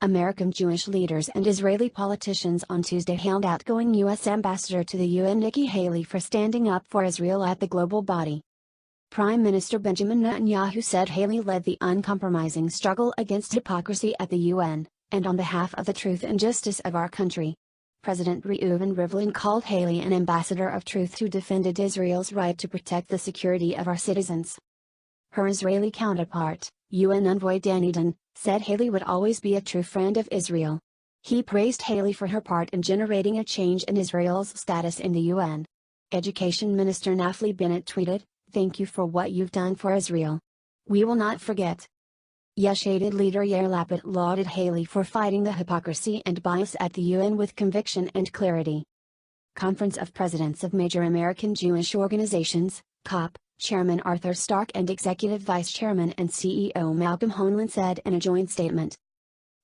American Jewish leaders and Israeli politicians on Tuesday hailed outgoing U.S. Ambassador to the UN Nikki Haley for standing up for Israel at the global body. Prime Minister Benjamin Netanyahu said Haley led the uncompromising struggle against hypocrisy at the UN, and on behalf of the truth and justice of our country. President Reuven Rivlin called Haley an ambassador of truth who defended Israel's right to protect the security of our citizens. Her Israeli counterpart, UN envoy Danny Dunn, said Haley would always be a true friend of Israel. He praised Haley for her part in generating a change in Israel's status in the UN. Education Minister Naftali Bennett tweeted, "Thank you for what you've done for Israel. We will not forget." Yesh Atid leader Yair Lapid lauded Haley for fighting the hypocrisy and bias at the UN with conviction and clarity. Conference of Presidents of Major American Jewish Organizations, COP, Chairman Arthur Stark and Executive Vice Chairman and CEO Malcolm Hoenlein said in a joint statement.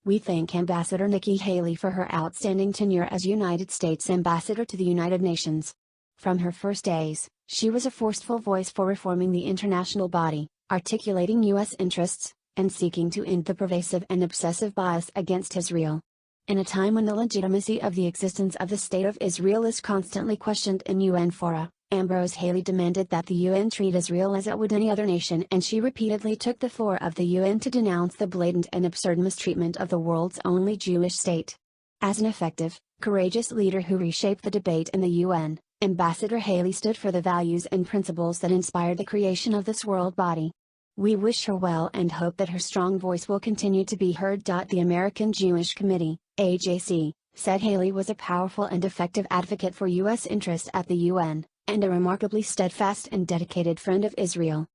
"We thank Ambassador Nikki Haley for her outstanding tenure as United States Ambassador to the United Nations. From her first days, she was a forceful voice for reforming the international body, articulating U.S. interests, and seeking to end the pervasive and obsessive bias against Israel. In a time when the legitimacy of the existence of the State of Israel is constantly questioned in UN fora, Ambrose Haley demanded that the UN treat Israel as it would any other nation, and she repeatedly took the floor of the UN to denounce the blatant and absurd mistreatment of the world's only Jewish state. As an effective, courageous leader who reshaped the debate in the UN, Ambassador Haley stood for the values and principles that inspired the creation of this world body. We wish her well and hope that her strong voice will continue to be heard." The American Jewish Committee, AJC, said Haley was a powerful and effective advocate for U.S. interests at the UN, and a remarkably steadfast and dedicated friend of Israel.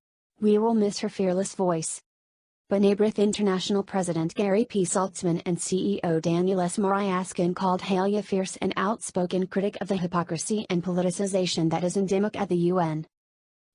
"We will miss her fearless voice." B'nai B'rith International President Gary P. Saltzman and CEO Daniel S. Moriaskin called Haley a fierce and outspoken critic of the hypocrisy and politicization that is endemic at the UN.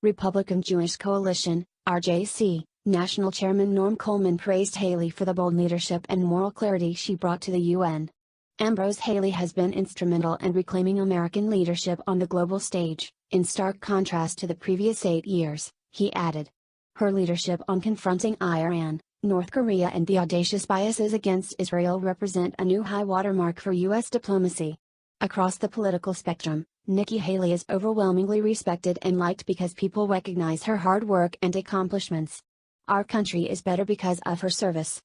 Republican Jewish Coalition, RJC, National Chairman Norm Coleman praised Haley for the bold leadership and moral clarity she brought to the UN. Ambrose Haley has been instrumental in reclaiming American leadership on the global stage, in stark contrast to the previous 8 years, he added. Her leadership on confronting Iran, North Korea and the audacious biases against Israel represent a new high watermark for U.S. diplomacy. Across the political spectrum, Nikki Haley is overwhelmingly respected and liked because people recognize her hard work and accomplishments. Our country is better because of her service,